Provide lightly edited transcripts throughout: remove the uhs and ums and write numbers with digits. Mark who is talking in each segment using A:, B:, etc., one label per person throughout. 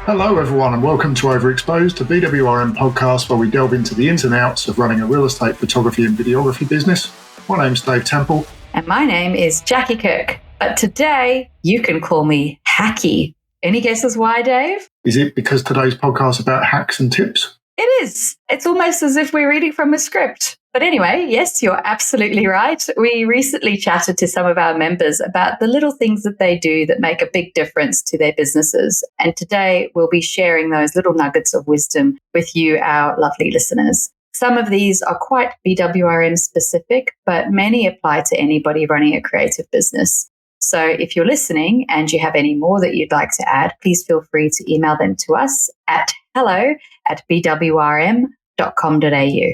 A: Hello everyone and welcome to Overexposed, a BWRM podcast where we delve into the ins and outs of running a real estate photography and videography business. My name's Dave Temple.
B: And my name is Jacqui Kirk. But today you can call me Hacky. Any guesses why, Dave?
A: Is it because today's podcast is about hacks and tips?
B: It is. It's almost as if we're reading from a script. But anyway, yes, you're absolutely right. We recently chatted to some of our members about the little things that they do that make a big difference to their businesses. And today we'll be sharing those little nuggets of wisdom with you, our lovely listeners. Some of these are quite BWRM specific, but many apply to anybody running a creative business. So if you're listening and you have any more that you'd like to add, please feel free to email them to us at hello@bwrm.com.au.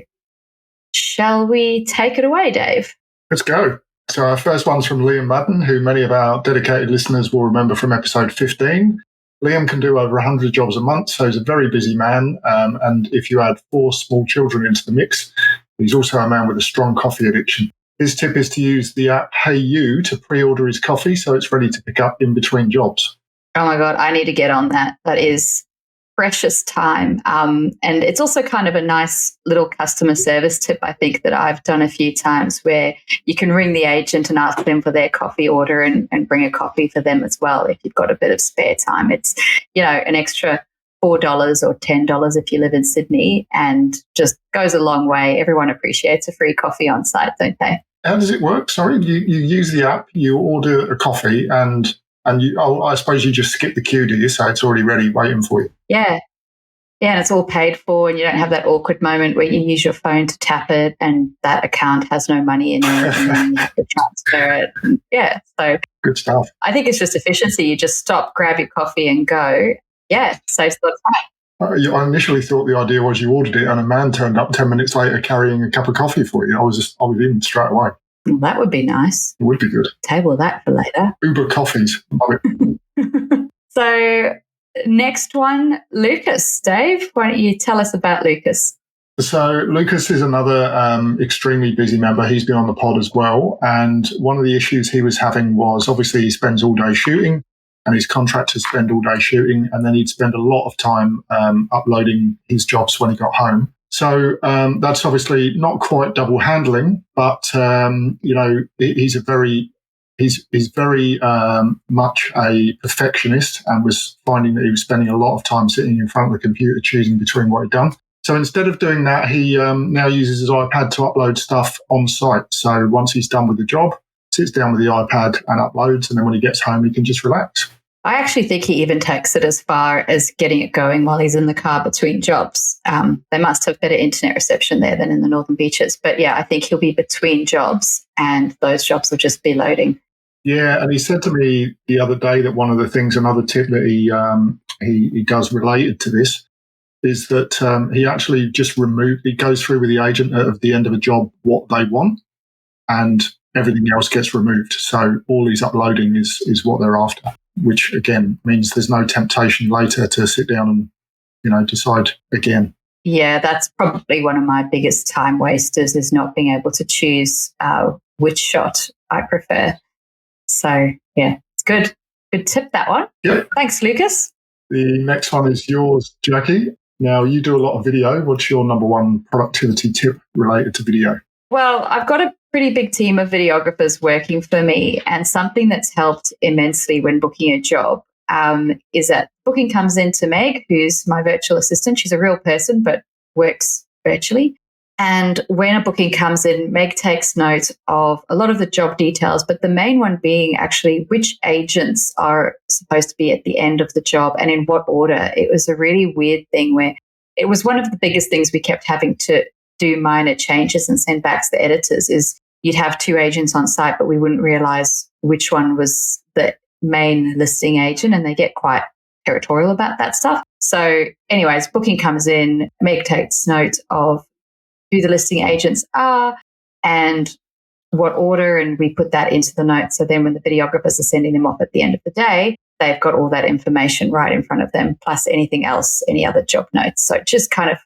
B: Shall we take it away, Dave?
A: Let's go. So our first one's from Liam Madden, who many of our dedicated listeners will remember from episode 15. Liam can do over 100 jobs a month, so he's a very busy man. And if you add 4 small children into the mix, he's also a man with a strong coffee addiction. His tip is to use the app Hey You to pre-order his coffee so it's ready to pick up in between jobs.
B: Oh my God, I need to get on that. That is precious time. And it's also kind of a nice little customer service tip, I think, that I've done a few times where you can ring the agent and ask them for their coffee order and bring a coffee for them as well if you've got a bit of spare time. It's, an extra $4 or $10 if you live in Sydney and just goes a long way. Everyone appreciates a free coffee on site, don't they?
A: How does it work? Sorry, you use the app, you order a coffee and I suppose you just skip the queue, do you? So it's already ready, waiting for you.
B: Yeah. Yeah, and it's all paid for and you don't have that awkward moment where you use your phone to tap it and that account has no money in it and then you have to transfer it. And so
A: good stuff.
B: I think it's just efficiency. You just stop, grab your coffee and go. Yeah, saves a lot of time.
A: I initially thought the idea was you ordered it and a man turned up 10 minutes later carrying a cup of coffee for you. I was in straight away.
B: Well, that would be nice.
A: It would be good.
B: Table that for later.
A: Uber coffees. Love it.
B: So next one, Lucas. Dave, why don't you tell us about Lucas?
A: So Lucas is another extremely busy member. He's been on the pod as well. And one of the issues he was having was obviously he spends all day shooting and his contractors spend all day shooting. And then he'd spend a lot of time uploading his jobs when he got home. So that's obviously not quite double handling, but he's very much a perfectionist and was finding that he was spending a lot of time sitting in front of the computer choosing between what he'd done. So instead of doing that, he now uses his iPad to upload stuff on site. So once he's done with the job, sits down with the iPad and uploads, and then when he gets home, he can just relax.
B: I actually think he even takes it as far as getting it going while he's in the car between jobs. They must have better internet reception there than in the Northern Beaches. But yeah, I think he'll be between jobs and those jobs will just be loading.
A: Yeah, and he said to me the other day that one of the things, another tip that he does related to this is that he actually just he goes through with the agent at the end of a job what they want and everything else gets removed. So all he's uploading is what they're after, which again means there's no temptation later to sit down and, decide again.
B: Yeah, that's probably one of my biggest time wasters is not being able to choose which shot I prefer. So, yeah, it's good. Good tip, that one.
A: Yep.
B: Thanks, Lucas.
A: The next one is yours, Jacqui. Now, you do a lot of video. What's your number one productivity tip related to video?
B: Well, I've got a pretty big team of videographers working for me, and something that's helped immensely when booking a job is that booking comes into Meg, who's my virtual assistant. She's a real person, but works virtually. And when a booking comes in, Meg takes note of a lot of the job details, but the main one being actually which agents are supposed to be at the end of the job and in what order. It was a really weird thing where it was one of the biggest things we kept having to do minor changes and send back to the editors is you'd have 2 agents on site, but we wouldn't realize which one was the main listing agent, and they get quite territorial about that stuff. So anyways, booking comes in, Meg takes note of who the listing agents are and what order, and we put that into the notes. So then when the videographers are sending them off at the end of the day, they've got all that information right in front of them, plus anything else, any other job notes. So it just kind of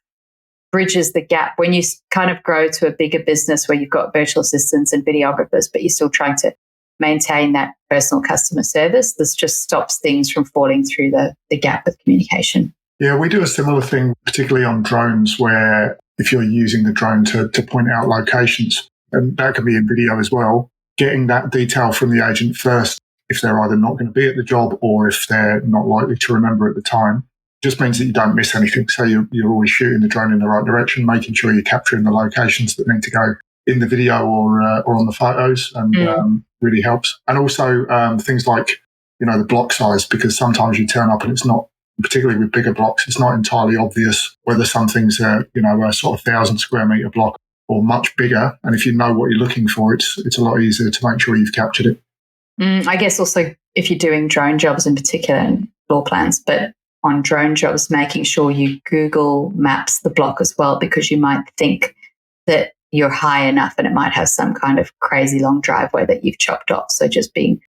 B: bridges the gap when you kind of grow to a bigger business where you've got virtual assistants and videographers, but you're still trying to maintain that personal customer service. This just stops things from falling through the gap with communication.
A: Yeah, we do a similar thing, particularly on drones, where if you're using the drone to point out locations, and that can be in video as well, getting that detail from the agent first, if they're either not going to be at the job or if they're not likely to remember at the time, just means that you don't miss anything. So you're always shooting the drone in the right direction, making sure you're capturing the locations that need to go in the video or on the photos, and really helps. And also things like, the block size, because sometimes you turn up and it's not, particularly with bigger blocks, it's not entirely obvious whether something's a sort of 1,000 square metre block or much bigger. And if you know what you're looking for, it's a lot easier to make sure you've captured it.
B: I guess also if you're doing drone jobs in particular and floor plans, but on drone jobs, making sure you Google Maps the block as well, because you might think that you're high enough and it might have some kind of crazy long driveway that you've chopped off. So just being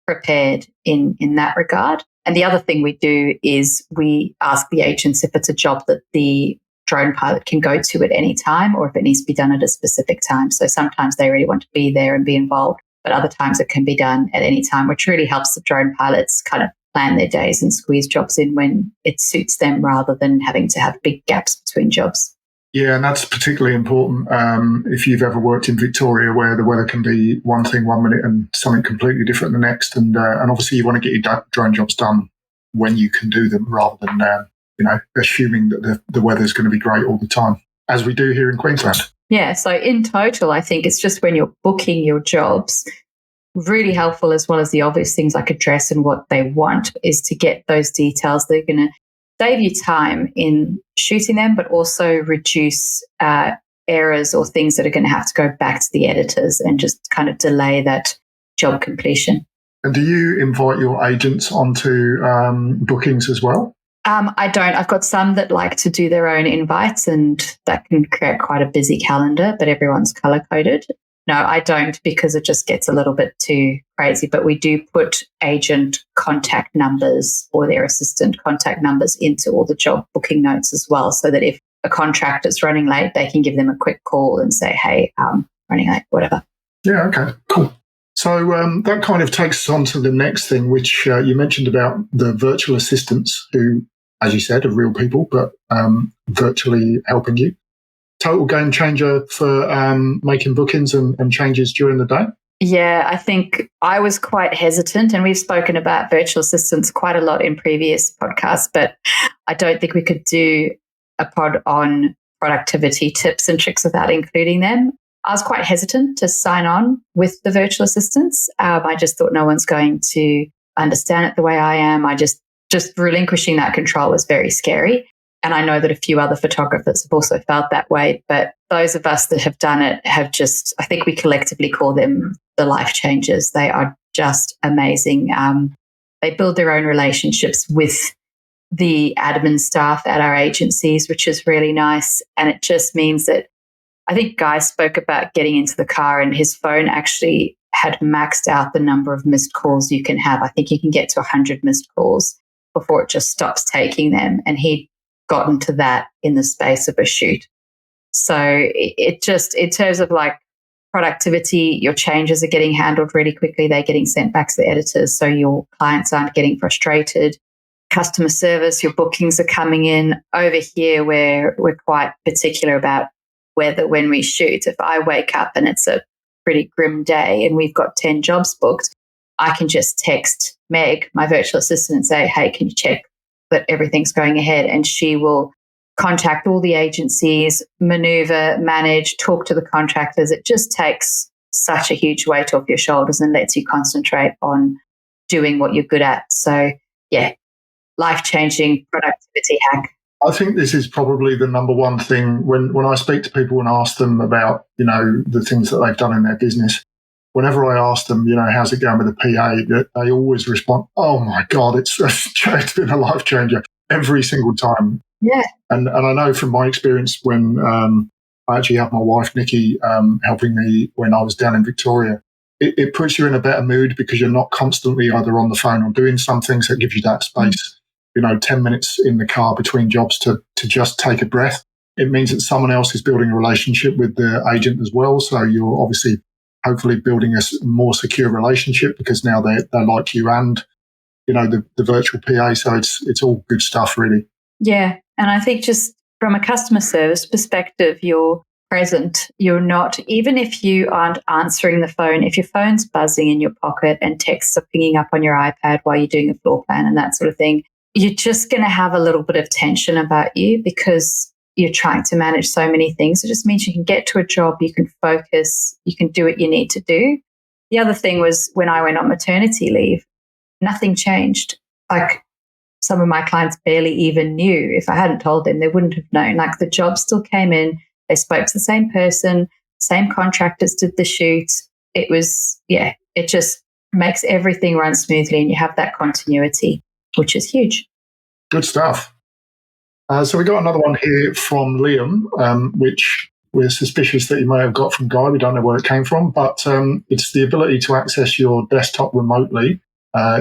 B: prepared in that regard. And the other thing we do is we ask the agents if it's a job that the drone pilot can go to at any time or if it needs to be done at a specific time. So sometimes they really want to be there and be involved, but other times it can be done at any time, which really helps the drone pilots kind of plan their days and squeeze jobs in when it suits them rather than having to have big gaps between jobs.
A: Yeah, and that's particularly important if you've ever worked in Victoria, where the weather can be one thing one minute and something completely different the next. And obviously you want to get your drone jobs done when you can do them rather than, assuming that the weather's going to be great all the time, as we do here in Queensland.
B: Yeah, so in total, I think it's just when you're booking your jobs, really helpful, as well as the obvious things like address and what they want, is to get those details. They're going to save you time in shooting them, but also reduce errors or things that are going to have to go back to the editors and just kind of delay that job completion.
A: And do you invite your agents onto bookings as well?
B: I don't. I've got some that like to do their own invites, and that can create quite a busy calendar, but everyone's color-coded. No, I don't, because it just gets a little bit too crazy. But we do put agent contact numbers or their assistant contact numbers into all the job booking notes as well, so that if a contractor's running late, they can give them a quick call and say, hey, running late, whatever.
A: Yeah, okay, cool. So that kind of takes us on to the next thing, which you mentioned about the virtual assistants who, as you said, are real people, but virtually helping you. Total game changer for making bookings and changes during the day?
B: Yeah, I think I was quite hesitant, and we've spoken about virtual assistants quite a lot in previous podcasts, but I don't think we could do a pod on productivity tips and tricks without including them. I was quite hesitant to sign on with the virtual assistants. I just thought no one's going to understand it the way I am. I just relinquishing that control was very scary. And I know that a few other photographers have also felt that way. But those of us that have done it have just, I think we collectively call them the life changers. They are just amazing. They build their own relationships with the admin staff at our agencies, which is really nice. And it just means that I think Guy spoke about getting into the car and his phone actually had maxed out the number of missed calls you can have. I think you can get to 100 missed calls before it just stops taking them. And he'd gotten to that in the space of a shoot. So it just, in terms of like productivity, your changes are getting handled really quickly. They're getting sent back to the editors, so your clients aren't getting frustrated. Customer service, your bookings are coming in. Over here, where we're quite particular about weather when we shoot. If I wake up and it's a pretty grim day and we've got 10 jobs booked, I can just text Meg, my virtual assistant, and say, hey, can you check that everything's going ahead? And she will contact all the agencies, maneuver, manage, talk to the contractors. It just takes such a huge weight off your shoulders and lets you concentrate on doing what you're good at. So, yeah, life-changing productivity hack.
A: I think this is probably the number one thing when I speak to people and ask them about, the things that they've done in their business. Whenever I ask them, how's it going with the PA, that they always respond, oh my God, it's been a life changer every single time.
B: Yeah.
A: And I know from my experience when I actually had my wife, Nikki, helping me when I was down in Victoria, it puts you in a better mood because you're not constantly either on the phone or doing something, so it gives you that space. 10 minutes in the car between jobs to just take a breath. It means that someone else is building a relationship with the agent as well. So you're obviously hopefully building a more secure relationship because now they like you and, the virtual PA. So it's all good stuff, really.
B: Yeah. And I think just from a customer service perspective, you're present. You're not, even if you aren't answering the phone, if your phone's buzzing in your pocket and texts are pinging up on your iPad while you're doing a floor plan and that sort of thing, you're just going to have a little bit of tension about you because you're trying to manage so many things. It just means you can get to a job, you can focus, you can do what you need to do. The other thing was when I went on maternity leave, nothing changed. Like some of my clients barely even knew. If I hadn't told them, they wouldn't have known. Like the job still came in. They spoke to the same person, same contractors did the shoot. It was, it just makes everything run smoothly and you have that continuity, which is huge.
A: Good stuff. So we got another one here from Liam, which we're suspicious that you may have got from Guy. We don't know where it came from, but it's the ability to access your desktop remotely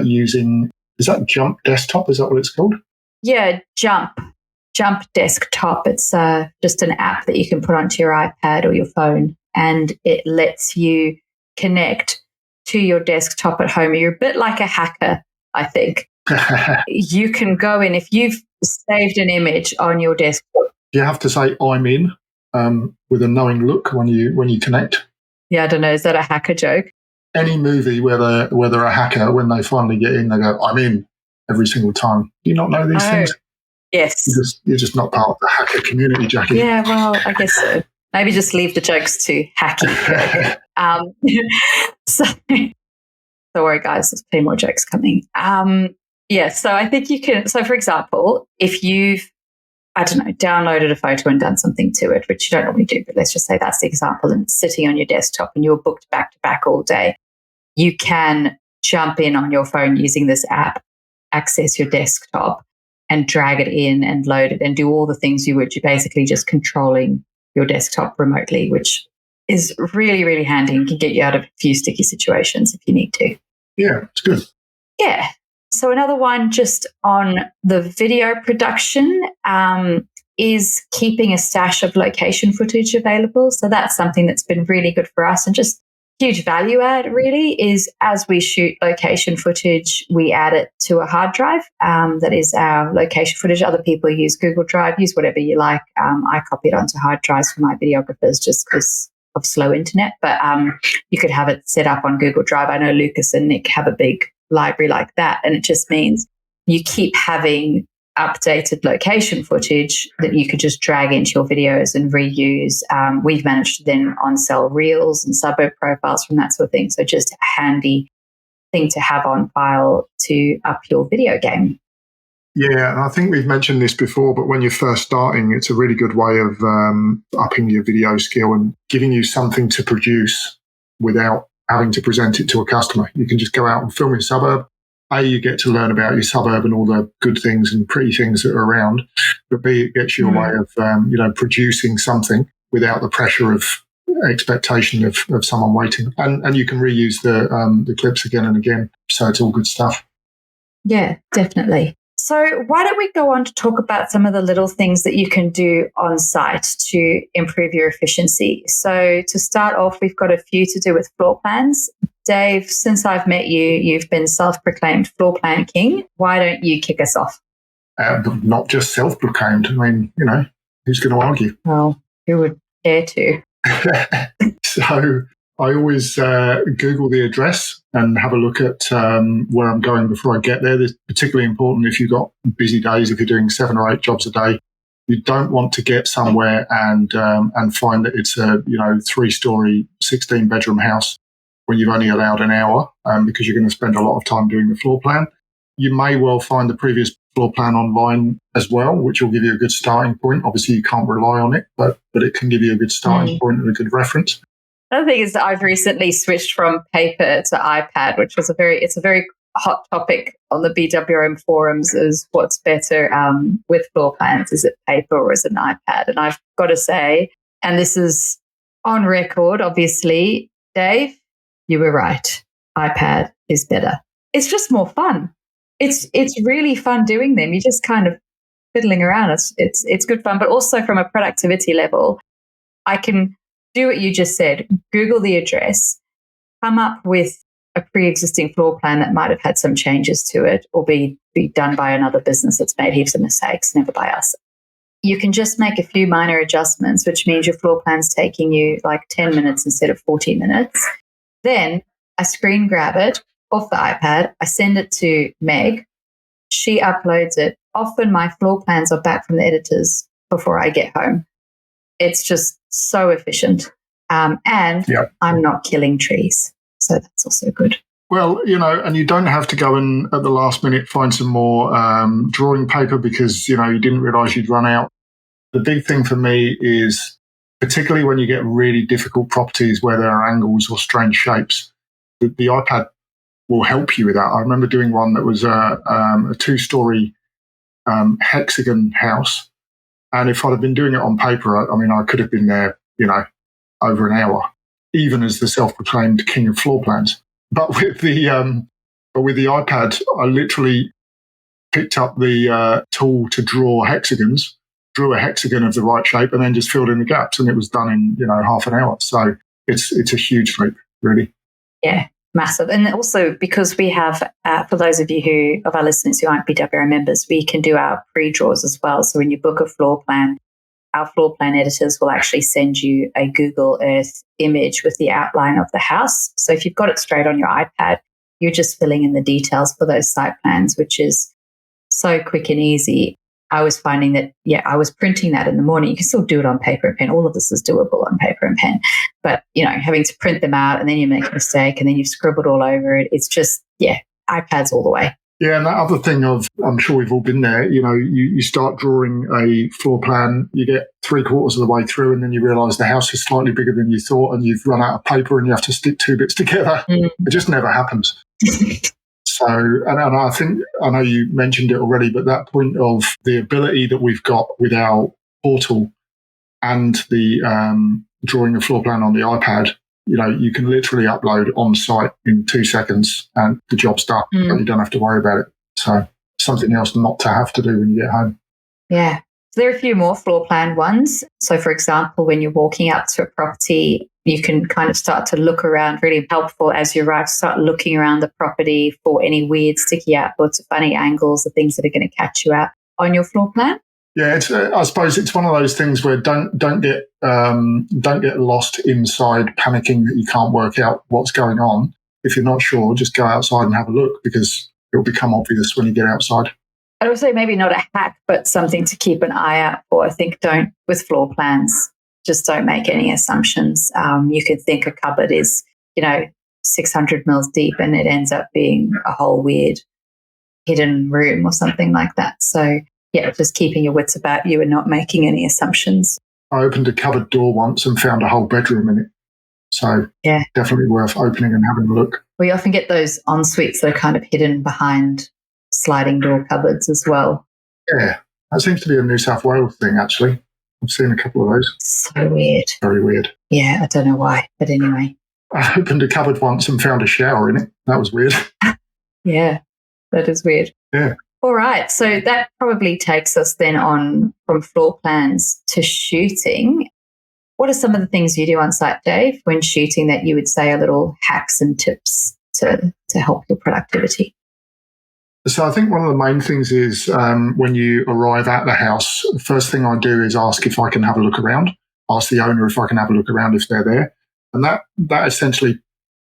A: using, is that Jump Desktop? Is that what it's called?
B: Yeah, Jump Desktop. It's just an app that you can put onto your iPad or your phone, and it lets you connect to your desktop at home. You're a bit like a hacker, I think. You can go in if you've saved an image on your desktop.
A: You have to say "I'm in" with a knowing look when you connect.
B: Yeah, I don't know. Is that a hacker joke?
A: Any movie where they're a hacker, when they finally get in, they go "I'm in" every single time. Do you not know these things?
B: Yes.
A: You're just not part of the hacker community, Jacqui.
B: Yeah, well, I guess so. Maybe just leave the jokes to hacky. So don't worry, guys. There's plenty more jokes coming. So I think you can. So, for example, if you've, downloaded a photo and done something to it, which you don't normally do, but let's just say that's the example, and it's sitting on your desktop and you're booked back to back all day, you can jump in on your phone using this app, access your desktop, and drag it in and load it and do all the things you would. You're basically just controlling your desktop remotely, which is really, really handy and can get you out of a few sticky situations if you need to.
A: Yeah, it's good.
B: Yeah. So another one just on the video production is keeping a stash of location footage available. So that's something that's been really good for us and just huge value add really is as we shoot location footage, we add it to a hard drive. That is our location footage. Other people use Google Drive, use whatever you like. I copy it onto hard drives for my videographers just because of slow internet, but you could have it set up on Google Drive. I know Lucas and Nick have a big library like that, and it just means you keep having updated location footage that you could just drag into your videos and reuse. We've managed to then on-sell reels and suburb profiles from that sort of thing. So just a handy thing to have on file to up your video game.
A: Yeah, and I think we've mentioned this before, but when you're first starting, it's a really good way of upping your video skill and giving you something to produce without having to present it to a customer. You can just go out and film in suburb. You get to learn about your suburb and all the good things and pretty things that are around, but B, it gets you a way of, producing something without the pressure of expectation of someone waiting. And you can reuse the clips again and again. So it's all good stuff.
B: Yeah, definitely. So why don't we go on to talk about some of the little things that you can do on site to improve your efficiency. So to start off, we've got a few to do with floor plans. Dave, since I've met you, you've been self-proclaimed floor plan king. Why don't you kick us off?
A: Not just self-proclaimed. I mean, who's going to argue?
B: Well, who would dare to?
A: So I always Google the address and have a look at where I'm going before I get there. This is particularly important if you've got busy days, if you're doing 7 or 8 jobs a day. You don't want to get somewhere and find that it's a 3-story, 16-bedroom house when you've only allowed an hour because you're going to spend a lot of time doing the floor plan. You may well find the previous floor plan online as well, which will give you a good starting point. Obviously, you can't rely on it, but it can give you a good starting point and a good reference.
B: Another thing is that I've recently switched from paper to iPad, which was it's a very hot topic on the BWRM forums is what's better with floor plans. Is it paper or is it an iPad? And I've got to say, and this is on record, obviously, Dave, you were right. iPad is better. It's just more fun. It's really fun doing them. You're just kind of fiddling around. It's good fun, but also from a productivity level, I can do what you just said, Google the address, come up with a pre-existing floor plan that might have had some changes to it or be done by another business that's made heaps of mistakes, never by us. You can just make a few minor adjustments, which means your floor plan's taking you like 10 minutes instead of 40 minutes. Then I screen grab it off the iPad. I send it to Meg. She uploads it. Often my floor plans are back from the editors before I get home. It's just so efficient. And I'm not killing trees. So that's also good.
A: Well, and you don't have to go and at the last minute find some more drawing paper because, you didn't realise you'd run out. The big thing for me is, particularly when you get really difficult properties where there are angles or strange shapes, the iPad will help you with that. I remember doing one that was a 2-story hexagon house. And if I'd have been doing it on paper, I could have been there, over an hour, even as the self-proclaimed king of floor plans. But with the iPad, I literally picked up the tool to draw hexagons, drew a hexagon of the right shape, and then just filled in the gaps, and it was done in half an hour. So it's a huge leap, really.
B: Yeah, massive. And also because we have, for those of you of our listeners who aren't BWRM members, we can do our pre-draws as well. So when you book a floor plan, our floor plan editors will actually send you a Google Earth image with the outline of the house. So if you've got it straight on your iPad, you're just filling in the details for those site plans, which is so quick and easy. I was finding that, I was printing that in the morning. You can still do it on paper and pen. All of this is doable on paper and pen. But, having to print them out and then you make a mistake and then you've scribbled all over it. It's just, iPads all the way.
A: Yeah, and that other thing I'm sure we've all been there, you start drawing a floor plan, you get 3/4 of the way through and then you realise the house is slightly bigger than you thought and you've run out of paper and you have to stick 2 bits together. It just never happens. So, and I think, I know you mentioned it already, but that point of the ability that we've got with our portal and the drawing a floor plan on the iPad, you can literally upload on site in 2 seconds and the job's done. But you don't have to worry about it. So something else not to have to do when you get home.
B: Yeah. So there are a few more floor plan ones. So for example, when you're walking up to a property, you can kind of start to look around, really helpful as you arrive, start looking around the property for any weird sticky outputs, funny angles, the things that are going to catch you out on your floor plan.
A: Yeah, it's, I suppose it's one of those things where don't get lost inside panicking that you can't work out what's going on. If you're not sure, just go outside and have a look because it'll become obvious when you get outside.
B: I would say maybe not a hack, but something to keep an eye out for. I think with floor plans, just don't make any assumptions. You could think a cupboard is, 600 mils deep and it ends up being a whole weird hidden room or something like that. So just keeping your wits about you and not making any assumptions.
A: I opened a cupboard door once and found a whole bedroom in it. So definitely worth opening and having a look.
B: We often get those en-suites that are kind of hidden behind sliding door cupboards as well.
A: Yeah, that seems to be a New South Wales thing, actually. I've seen a couple of those.
B: So weird.
A: Very weird.
B: Yeah, I don't know why, but anyway.
A: I opened a cupboard once and found a shower in it. That was weird.
B: Yeah, that is weird.
A: Yeah.
B: All right. So that probably takes us then on from floor plans to shooting. What are some of the things you do on site, Dave, when shooting that you would say are little hacks and tips to help your productivity?
A: So I think one of the main things is when you arrive at the house, the first thing I do is ask if I can have a look around, ask the owner if I can have a look around if they're there. And that essentially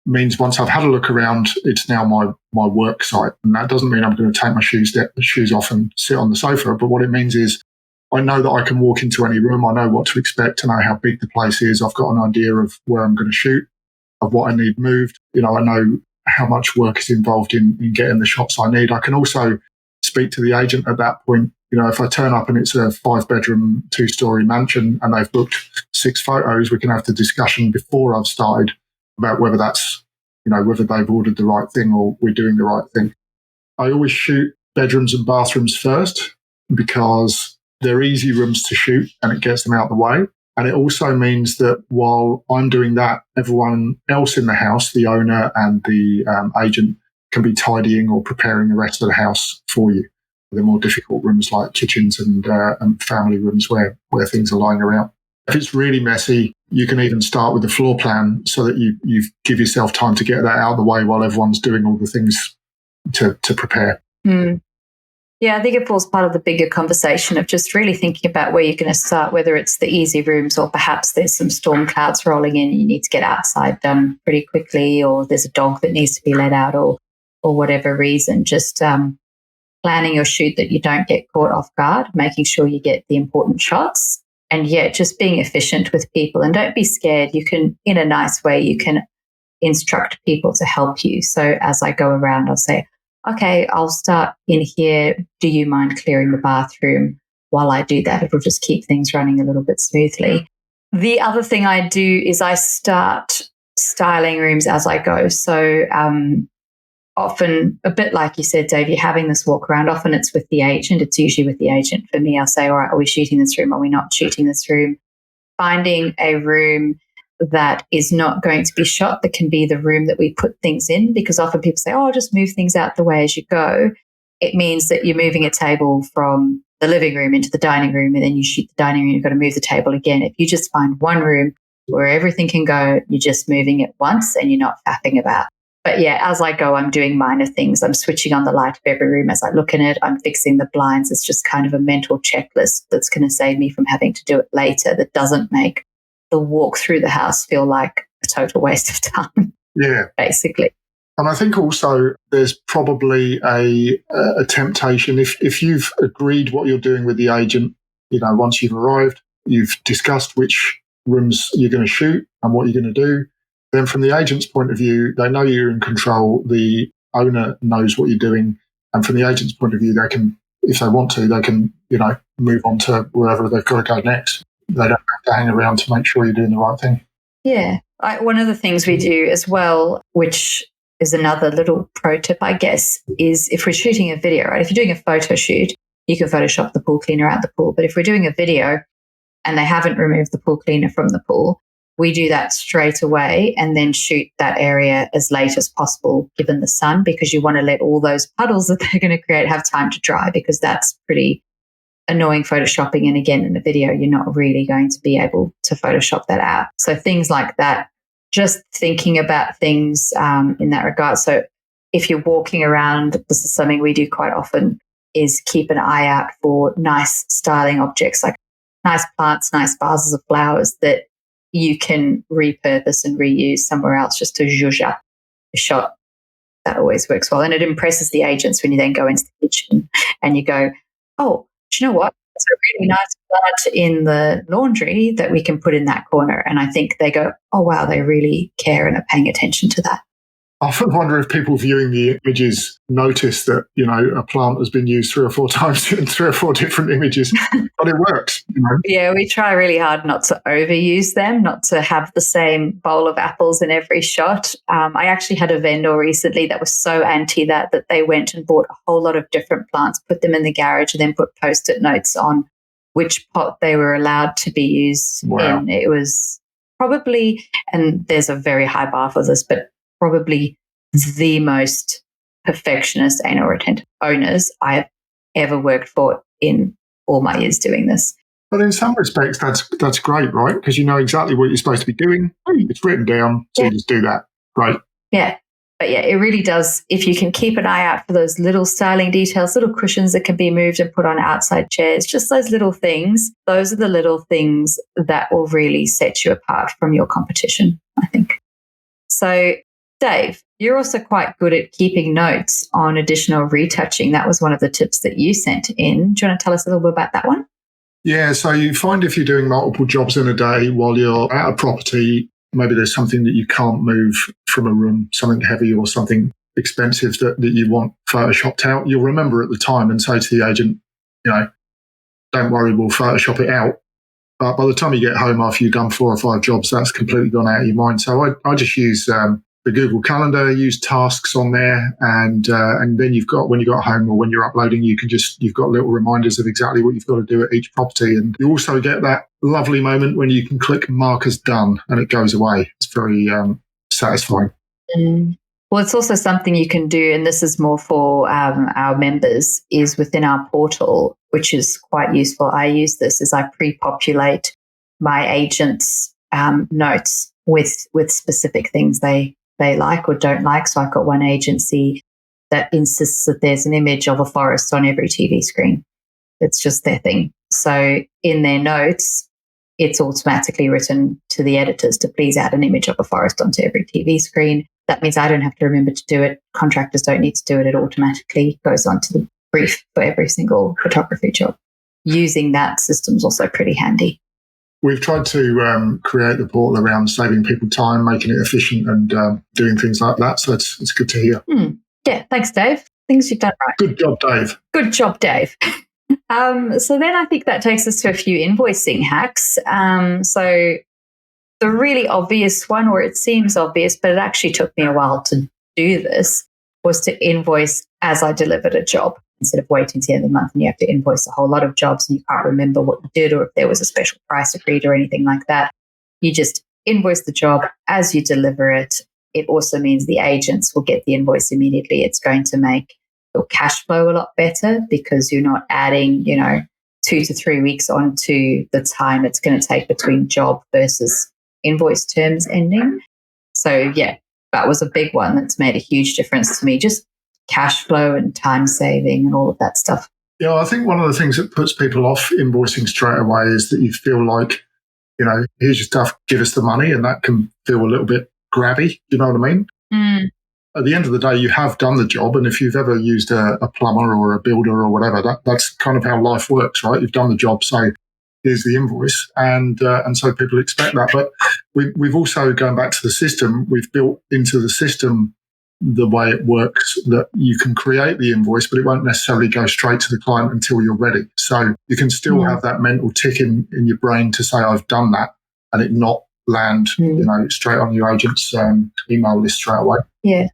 A: means once I've had a look around, it's now my work site. And that doesn't mean I'm going to take my shoes off and sit on the sofa. But what it means is I know that I can walk into any room. I know what to expect. I know how big the place is. I've got an idea of where I'm going to shoot, of what I need moved. I know how much work is involved in getting the shots I need. I can also speak to the agent at that point. If I turn up and it's a 5-bedroom, 2-story mansion and they've booked 6 photos, we can have the discussion before I've started about whether that's, whether they've ordered the right thing or we're doing the right thing. I always shoot bedrooms and bathrooms first because they're easy rooms to shoot and it gets them out of the way. And it also means that while I'm doing that, everyone else in the house, the owner and the agent, can be tidying or preparing the rest of the house for you. The more difficult rooms like kitchens and family rooms where things are lying around. If it's really messy, You can even start with the floor plan so that you give yourself time to get that out of the way while everyone's doing all the things to prepare.
B: Mm. Yeah, I think it falls part of the bigger conversation of just really thinking about where you're going to start, whether it's the easy rooms or perhaps there's some storm clouds rolling in and you need to get outside done pretty quickly, or there's a dog that needs to be let out, or whatever reason. Just planning your shoot that you don't get caught off guard, making sure you get the important shots, and just being efficient with people. And don't be scared. You can, in a nice way, you can instruct people to help you. So as I go around, I'll say, okay, I'll start in here. Do you mind clearing the bathroom while I do that? It'll just keep things running a little bit smoothly. The other thing I do is I start styling rooms as I go. So often, a bit like you said, Dave, you're having this walk around. Often it's with the agent. It's usually with the agent. For me, I'll say, all right, are we shooting this room? Are we not shooting this room? Finding a room that is not going to be shot, that can be the room that we put things in, because often people say, oh, just move things out the way as you go. It means that you're moving a table from the living room into the dining room, and then you shoot the dining room, you've got to move the table again. If you just find one room where everything can go, you're just moving it once and you're not faffing about. But yeah, as I go, I'm doing minor things. I'm switching on the light of every room as I look in it. I'm fixing the blinds. It's just kind of a mental checklist that's going to save me from having to do it later, that doesn't make the walk through the house feel like a total waste of time.
A: Yeah.
B: Basically.
A: And I think also there's probably a temptation, if you've agreed what you're doing with the agent, once you've arrived, you've discussed which rooms you're going to shoot and what you're going to do, then from the agent's point of view, they know you're in control. The owner knows what you're doing. And from the agent's point of view, they can, if they want to, they can, move on to wherever they've got to go next. They don't have to hang around to make sure you're doing the right thing.
B: Yeah. One of the things we do as well, which is another little pro tip, I guess, is if we're shooting a video, right? If you're doing a photo shoot, you can Photoshop the pool cleaner out the pool. But if we're doing a video and they haven't removed the pool cleaner from the pool, we do that straight away and then shoot that area as late as possible given the sun, because you want to let all those puddles that they're going to create have time to dry, because that's pretty annoying photoshopping. And again, in a video, you're not really going to be able to Photoshop that out. So things like that, just thinking about things in that regard. So if you're walking around, this is something we do quite often, is keep an eye out for nice styling objects, like nice plants, nice vases of flowers that you can repurpose and reuse somewhere else, just to zhuzh up a shot. That always works well. And it impresses the agents when you then go into the kitchen and you go, oh, do you know what? It's a really nice plant in the laundry that we can put in that corner. And I think they go, oh, wow, they really care and are paying attention to that.
A: I often wonder if people viewing the images notice that, a plant has been used 3 or 4 times in 3 or 4 different images, but it works.
B: Yeah, we try really hard not to overuse them, not to have the same bowl of apples in every shot. I actually had a vendor recently that was so anti that they went and bought a whole lot of different plants, put them in the garage, and then put Post-it notes on which pot they were allowed to be used in. It was probably, and there's a very high bar for this, but probably the most perfectionist anal retentive owners I have ever worked for in all my years doing this.
A: But in some respects, that's great, right? Because you know exactly what you're supposed to be doing. It's written down, so you just do that. Great.
B: Yeah. But yeah, it really does. If you can keep an eye out for those little styling details, little cushions that can be moved and put on outside chairs, just those little things, those are the little things that will really set you apart from your competition, I think. So, Dave, you're also quite good at keeping notes on additional retouching. That was one of the tips that you sent in. Do you want to tell us a little bit about that one?
A: Yeah, so you find if you're doing multiple jobs in a day while you're at a property, maybe there's something that you can't move from a room, something heavy or something expensive that you want photoshopped out, you'll remember at the time and say to the agent, don't worry, we'll Photoshop it out. But by the time you get home after you've done 4 or 5 jobs, that's completely gone out of your mind. So I just use the Google Calendar, use tasks on there, and then when you got home or when you're uploading, you've got little reminders of exactly what you've got to do at each property. And you also get that lovely moment when you can click mark as done and it goes away. It's very satisfying.
B: Well, it's also something you can do, and this is more for our members, is within our portal, which is quite useful. I use this as I pre-populate my agents' notes with specific things they like or don't like. So I've got one agency that insists that there's an image of a forest on every TV screen. It's just their thing. So in their notes, it's automatically written to the editors to please add an image of a forest onto every TV screen. That means I don't have to remember to do it. Contractors don't need to do it. It automatically goes onto the brief for every single photography job. Using that system is also pretty handy.
A: We've tried to create the portal around saving people time, making it efficient and doing things like that. So it's good to hear.
B: Yeah, thanks, Dave. Things you've done right.
A: Good job, Dave.
B: Good job, Dave. So then I think that takes us to a few invoicing hacks. So the really obvious one, or it seems obvious, but it actually took me a while to do this, was to invoice as I delivered a job instead of waiting to the end of the month and you have to invoice a whole lot of jobs and you can't remember what you did or if there was a special price agreed or anything like that. You just invoice the job as you deliver it. It also means the agents will get the invoice immediately. It's going to make your cash flow a lot better because you're not adding, 2 to 3 weeks onto the time it's going to take between job versus invoice terms ending. So yeah, that was a big one that's made a huge difference to me. Just cash flow and time saving and all of that stuff.
A: Yeah, I think one of the things that puts people off invoicing straight away is that you feel like, here's your stuff, give us the money, and that can feel a little bit grabby. You know what I mean? At the end of the day, you have done the job, and if you've ever used a plumber or a builder or whatever, that's kind of how life works, right? You've done the job, so here's the invoice, and so people expect that. But we've also, going back to the system, we've built into the system the way it works that you can create the invoice, but it won't necessarily go straight to the client until you're ready. So you can still have that mental tick in your brain to say, I've done that, and it not land, straight on your agent's email list straight away.
B: Yeah.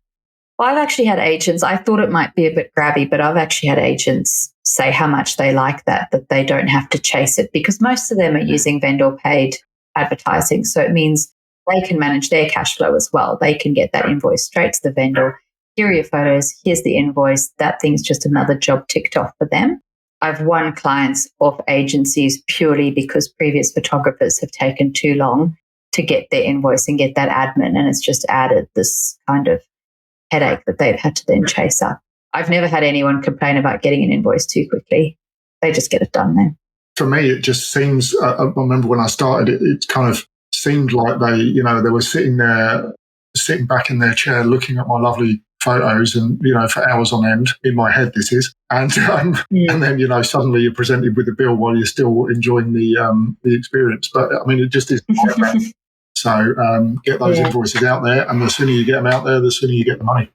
B: Well, I've actually had agents, I thought it might be a bit grabby, but I've actually had agents say how much they like that they don't have to chase it because most of them are using vendor paid advertising. So it means they can manage their cash flow as well. They can get that invoice straight to the vendor. Here are your photos. Here's the invoice. That thing's just another job ticked off for them. I've won clients off agencies purely because previous photographers have taken too long to get their invoice and get that admin. And it's just added this kind of headache that they've had to then chase up. I've never had anyone complain about getting an invoice too quickly. They just get it done then.
A: For me, it just seems, I remember when I started, it kind of seemed like they were sitting back in their chair looking at my lovely photos and, for hours on end, in my head this is. And then, suddenly you're presented with a bill while you're still enjoying the experience. But, I mean, it just isn't like that. So get those invoices out there, and the sooner you get them out there, the sooner you get the money.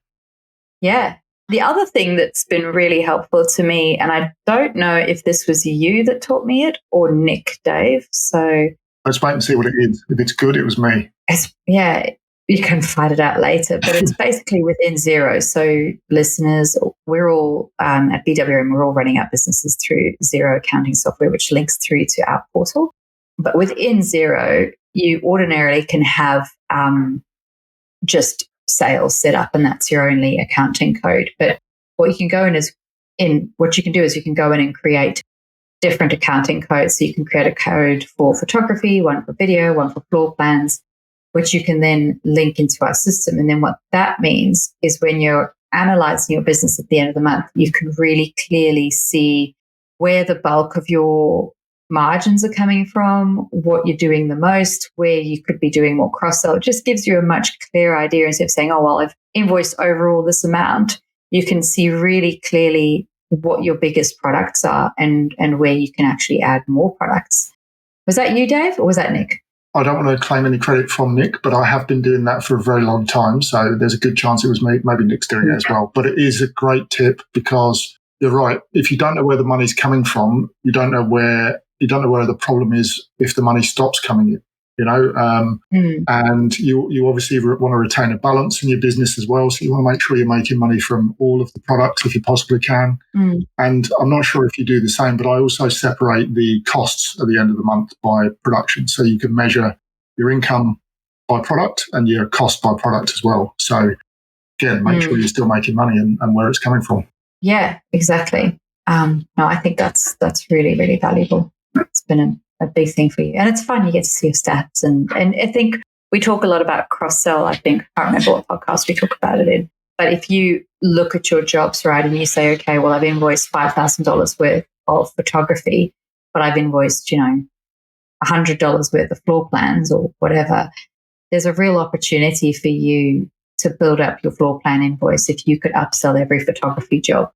B: Yeah. The other thing that's been really helpful to me, and I don't know if this was you that taught me it or Nick, Dave. So
A: let's wait and see what it is. If it's good, it was me.
B: You can find it out later, but it's basically within Xero. So listeners, we're all at BWRM, we're all running our businesses through Xero accounting software, which links through to our portal. But within Xero, you ordinarily can have just sales set up, and that's your only accounting code. But what you can go in is what you can do is you can go in and create different accounting codes. So you can create a code for photography, one for video, one for floor plans, which you can then link into our system. And then what that means is when you're analyzing your business at the end of the month, you can really clearly see where the bulk of your margins are coming from, what you're doing the most, where you could be doing more cross-sell. It just gives you a much clearer idea instead of saying, oh, well, I've invoiced overall this amount. You can see really clearly what your biggest products are and where you can actually add more products. Was that you, Dave, or was that Nick?
A: I don't want to claim any credit from Nick, but I have been doing that for a very long time. So there's a good chance it was me. Maybe Nick's doing it as well. But it is a great tip because you're right. If you don't know where the money's coming from, you don't know where the problem is if the money stops coming in. And you obviously want to retain a balance in your business as well. So you want to make sure you're making money from all of the products if you possibly can. And I'm not sure if you do the same, but I also separate the costs at the end of the month by production. So you can measure your income by product and your cost by product as well. So again, make sure you're still making money and where it's coming from.
B: Yeah, exactly. No, I think that's really, really valuable. It's been a big thing for you. And it's fun. You get to see your stats. And I think we talk a lot about cross-sell. I think, I can't remember what podcast we talk about it in. But if you look at your jobs, right, and you say, okay, well, I've invoiced $5,000 worth of photography, but I've invoiced, $100 worth of floor plans or whatever, there's a real opportunity for you to build up your floor plan invoice if you could upsell every photography job.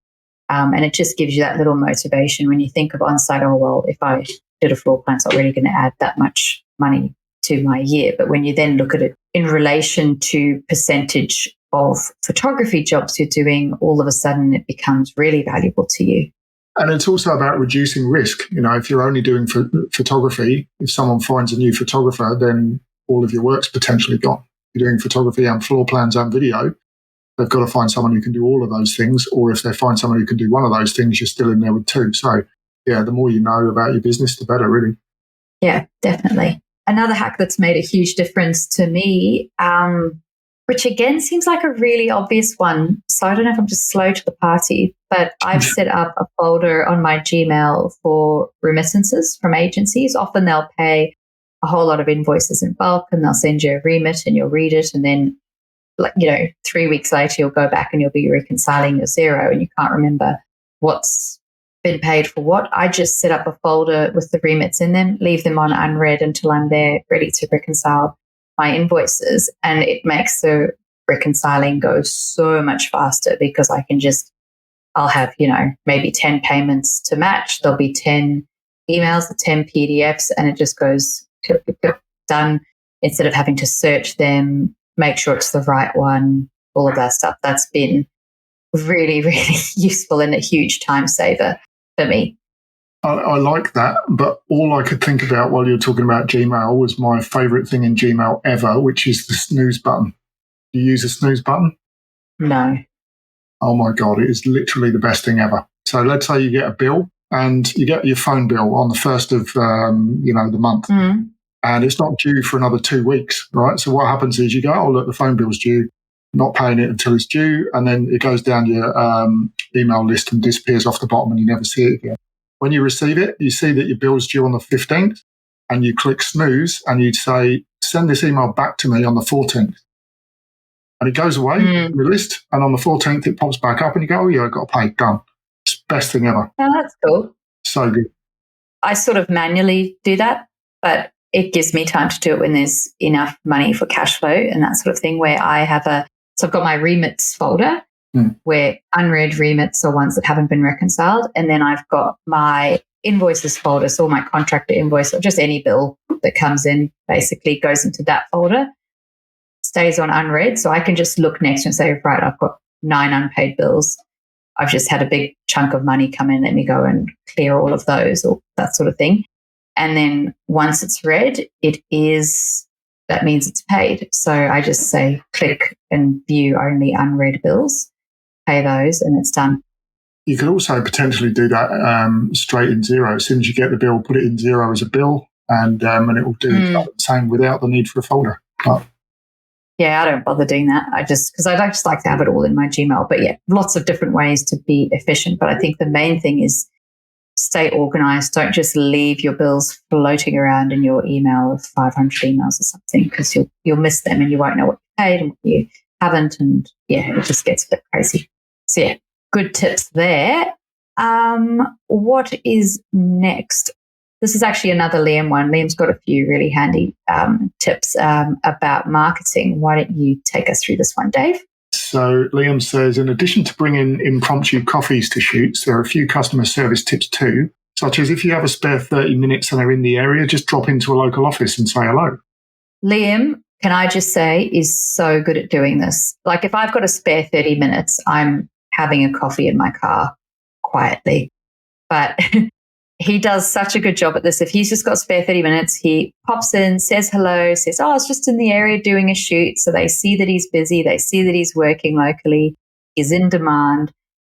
B: And it just gives you that little motivation when you think of on-site, oh, well, if I did a floor plan, it's already going to add that much money to my year. But when you then look at it in relation to percentage of photography jobs you're doing, all of a sudden it becomes really valuable to you.
A: And it's also about reducing risk. If you're only doing photography, if someone finds a new photographer, then all of your work's potentially gone. If you're doing photography and floor plans and video, they've got to find someone who can do all of those things. Or if they find someone who can do one of those things, you're still in there with two. So, yeah, the more you know about your business, the better, really.
B: Yeah, definitely. Another hack that's made a huge difference to me, which again seems like a really obvious one. So I don't know if I'm just slow to the party, but I've set up a folder on my Gmail for remittances from agencies. Often they'll pay a whole lot of invoices in bulk and they'll send you a remit and you'll read it. And then, 3 weeks later, you'll go back and you'll be reconciling your zero and you can't remember what's been paid for what. I just set up a folder with the remits in them, leave them on unread until I'm there ready to reconcile my invoices. And it makes the reconciling go so much faster because I'll have, maybe 10 payments to match. There'll be 10 emails, 10 PDFs, and it just goes done instead of having to search them, make sure it's the right one, all of that stuff. That's been really, really useful and a huge time saver for me.
A: I like that, but all I could think about while you were talking about Gmail was my favorite thing in Gmail ever, which is the snooze button. Do you use a snooze button?
B: No.
A: Oh my God, it is literally the best thing ever. So let's say you get a bill and you get your phone bill on the first of, the month.
B: Mm.
A: And it's not due for another 2 weeks, right? So what happens is you go, oh, look, the phone bill's due, not paying it until it's due, and then it goes down your email list and disappears off the bottom and you never see it again. When you receive it, you see that your bill's due on the 15th and you click snooze and you say, send this email back to me on the 14th. And it goes away from your list, and on the 14th it pops back up and you go, oh yeah, I've got to pay, done. It's the best thing ever.
B: Oh, that's cool.
A: So good.
B: I sort of manually do that, but it gives me time to do it when there's enough money for cash flow and that sort of thing, where I have so I've got my remits folder where unread remits are ones that haven't been reconciled. And then I've got my invoices folder. So my contractor invoice or just any bill that comes in basically goes into that folder, stays on unread. So I can just look next and say, right, I've got 9 unpaid bills. I've just had a big chunk of money come in. Let me go and clear all of those or that sort of thing. And then once it's read, that means it's paid. So I just say click and view only unread bills, pay those, and it's done.
A: You could also potentially do that straight in Xero. As soon as you get the bill, put it in Xero as a bill, and it will do the same without the need for a folder. But
B: yeah, I don't bother doing that. Because I just like to have it all in my Gmail. But yeah, lots of different ways to be efficient. But I think the main thing is stay organized. Don't just leave your bills floating around in your email of 500 emails or something, because you'll miss them and you won't know what you paid and what you haven't. And yeah, it just gets a bit crazy. So yeah, good tips there. What is next? This is actually another Liam one. Liam's got a few really handy tips about marketing. Why don't you take us through this one, Dave?
A: So Liam says, in addition to bringing impromptu coffees to shoots, there are a few customer service tips too, such as if you have a spare 30 minutes and are in the area, just drop into a local office and say hello.
B: Liam, can I just say, is so good at doing this. Like if I've got a spare 30 minutes, I'm having a coffee in my car quietly. But he does such a good job at this. If he's just got spare 30 minutes, he pops in, says hello, says, oh, I was just in the area doing a shoot. So they see that he's busy. They see that he's working locally. He's in demand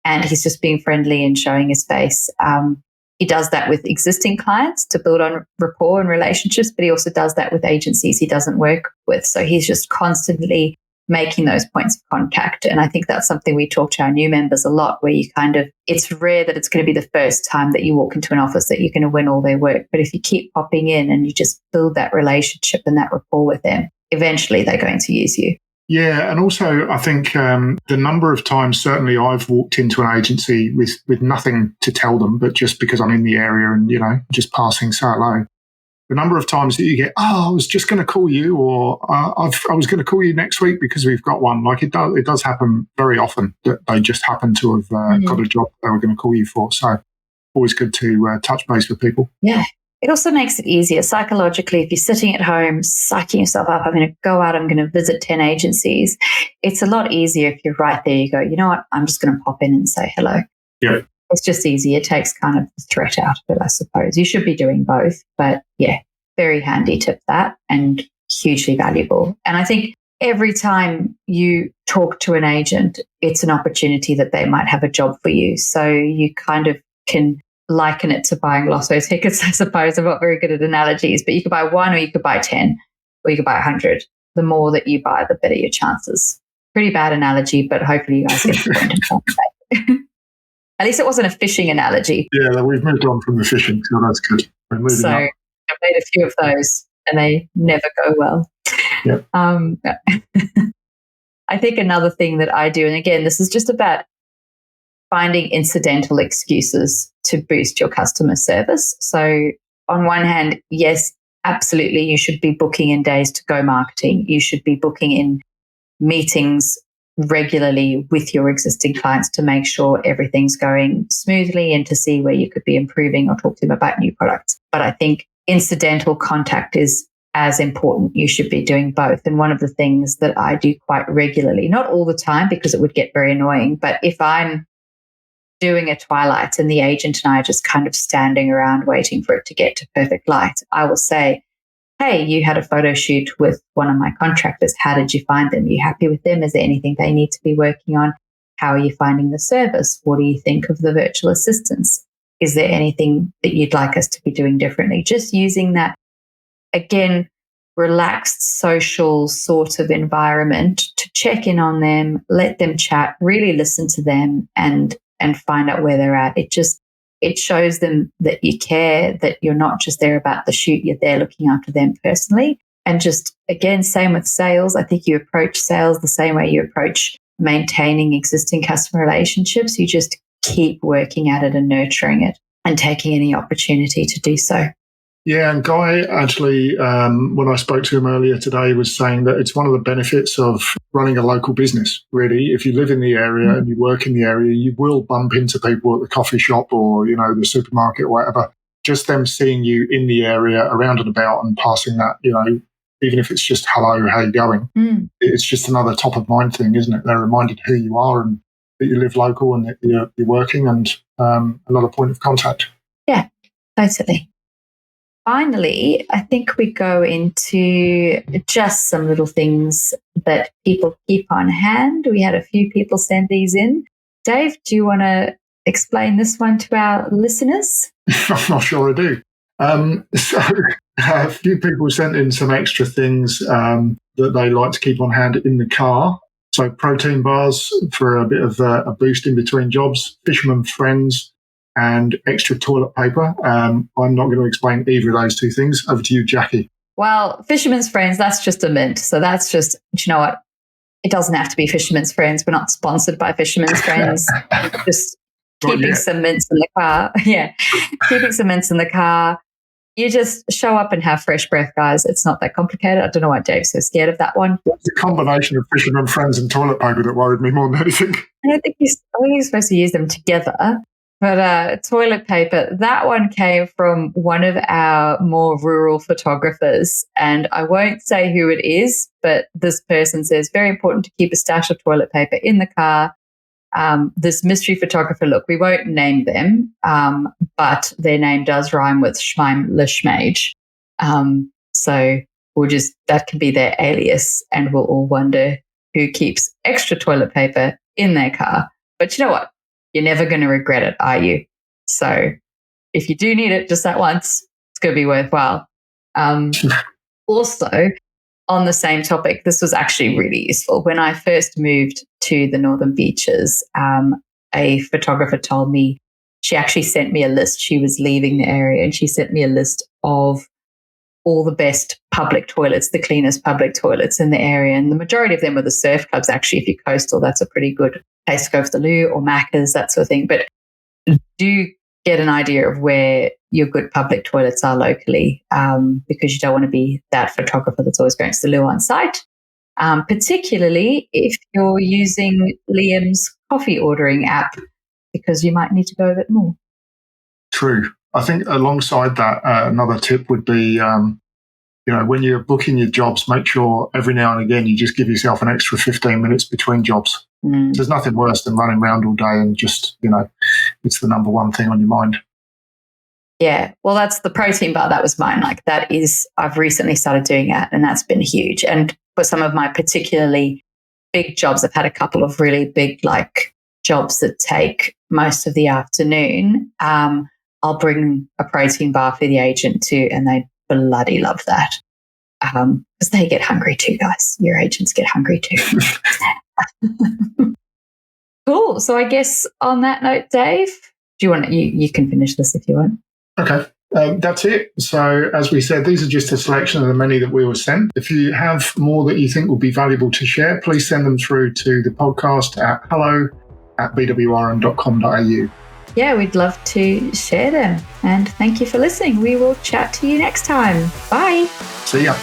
B: and he's just being friendly and showing his face. He does that with existing clients to build on rapport and relationships, but he also does that with agencies he doesn't work with. So he's just constantly making those points of contact. And I think that's something we talk to our new members a lot, where you it's rare that it's going to be the first time that you walk into an office that you're going to win all their work. But if you keep popping in and you just build that relationship and that rapport with them, eventually they're going to use you.
A: Yeah, and also I think the number of times certainly I've walked into an agency with nothing to tell them, but just because I'm in the area and, just passing say hello. The number of times that you get, I was just going to call you, or I was going to call you next week because we've got one. Like it does happen very often that they just happen to have got a job they were going to call you for. So always good to touch base with people.
B: Yeah. It also makes it easier psychologically. If you're sitting at home, psyching yourself up, I'm going to go out, I'm going to visit 10 agencies. It's a lot easier if you're right there. You go, you know what? I'm just going to pop in and say hello.
A: Yeah.
B: It's just easy. It takes kind of the threat out of it, I suppose. You should be doing both. But yeah, very handy tip that, and hugely valuable. And I think every time you talk to an agent, it's an opportunity that they might have a job for you. So you kind of can liken it to buying lotto tickets, I suppose. I'm not very good at analogies, but you could buy one or you could buy 10 or you could buy 100. The more that you buy, the better your chances. Pretty bad analogy, but hopefully you guys get the point. At least it wasn't a fishing analogy.
A: Yeah, we've moved on from the fishing, so that's good. We're moving
B: so
A: up.
B: I've made a few of those and they never go well.
A: Yep.
B: I think another thing that I do, and again, this is just about finding incidental excuses to boost your customer service. So on one hand, yes, absolutely, you should be booking in days to go marketing. You should be booking in meetings regularly with your existing clients to make sure everything's going smoothly and to see where you could be improving or talk to them about new products. But I think incidental contact is as important. You should be doing both. And one of the things that I do quite regularly, not all the time because it would get very annoying, but if I'm doing a twilight and the agent and I are just kind of standing around waiting for it to get to perfect light, I will say, hey, you had a photo shoot with one of my contractors. How did you find them? Are you happy with them? Is there anything they need to be working on? How are you finding the service? What do you think of the virtual assistants? Is there anything that you'd like us to be doing differently? Just using that, again, relaxed social sort of environment to check in on them, let them chat, really listen to them and find out where they're at. It shows them that you care, that you're not just there about the shoot, you're there looking after them personally. And just, again, same with sales. I think you approach sales the same way you approach maintaining existing customer relationships. You just keep working at it and nurturing it and taking any opportunity to do so.
A: Yeah, and Guy actually, when I spoke to him earlier today, was saying that it's one of the benefits of running a local business, really. If you live in the area and you work in the area, you will bump into people at the coffee shop or, the supermarket or whatever. Just them seeing you in the area, around and about and passing that, even if it's just hello, how you going? It's just another top of mind thing, isn't it? They're reminded who you are and that you live local and that you're working, and another point of contact.
B: Yeah, totally. Finally, I think we go into just some little things that people keep on hand. We had a few people send these in. Dave, do you want to explain this one to our listeners?
A: I'm not sure I do. So a few people sent in some extra things that they like to keep on hand in the car. So protein bars for a bit of a boost in between jobs, fisherman friends, and extra toilet paper. I'm not going to explain either of those two things. Over to you, Jacqui.
B: Well, Fisherman's Friends, that's just a mint. So that's just, you know what? It doesn't have to be Fisherman's Friends. We're not sponsored by Fisherman's Friends. Just keeping some mints in the car. Yeah, keeping some mints in the car. You just show up and have fresh breath, guys. It's not that complicated. I don't know why Dave's so scared of that one.
A: It's the combination of Fisherman Friends and toilet paper that worried me more than anything.
B: I don't think you're supposed to use them together. But toilet paper, that one came from one of our more rural photographers. And I won't say who it is, but this person says, very important to keep a stash of toilet paper in the car. This mystery photographer, look, we won't name them, but their name does rhyme with Schmeim Lishmage. So that can be their alias, and we'll all wonder who keeps extra toilet paper in their car. But you know what? You're never going to regret it, are you? So if you do need it just that once, it's going to be worthwhile. Also, on the same topic, this was actually really useful. When I first moved to the Northern Beaches, a photographer told me, she actually sent me a list. She was leaving the area and she sent me a list of all the best public toilets, the cleanest public toilets in the area. And the majority of them were the surf clubs. Actually, if you're coastal, that's a pretty good place to go for the loo, or Macca's, that sort of thing. But do get an idea of where your good public toilets are locally, because you don't want to be that photographer that's always going to the loo on site, particularly if you're using Liam's coffee ordering app, because you might need to go a bit more.
A: True. I think alongside that, another tip would be, when you're booking your jobs, make sure every now and again you just give yourself an extra 15 minutes between jobs. There's nothing worse than running around all day and just, it's the number one thing on your mind.
B: Yeah. Well, that's the protein bar. That was mine. I've recently started doing it, and that's been huge. And for some of my particularly big jobs, I've had a couple of really big, jobs that take most of the afternoon. I'll bring a protein bar for the agent too, and they bloody love that, because they get hungry too, guys. Your agents get hungry too. Cool. So I guess on that note, Dave, do you want you can finish this if you want.
A: Okay. That's it. So as we said, these are just a selection of the many that we were sent. If you have more that you think will be valuable to share, please send them through to the podcast at hello@bwrm.com.au.
B: Yeah, we'd love to share them. And thank you for listening. We will chat to you next time. Bye.
A: See ya.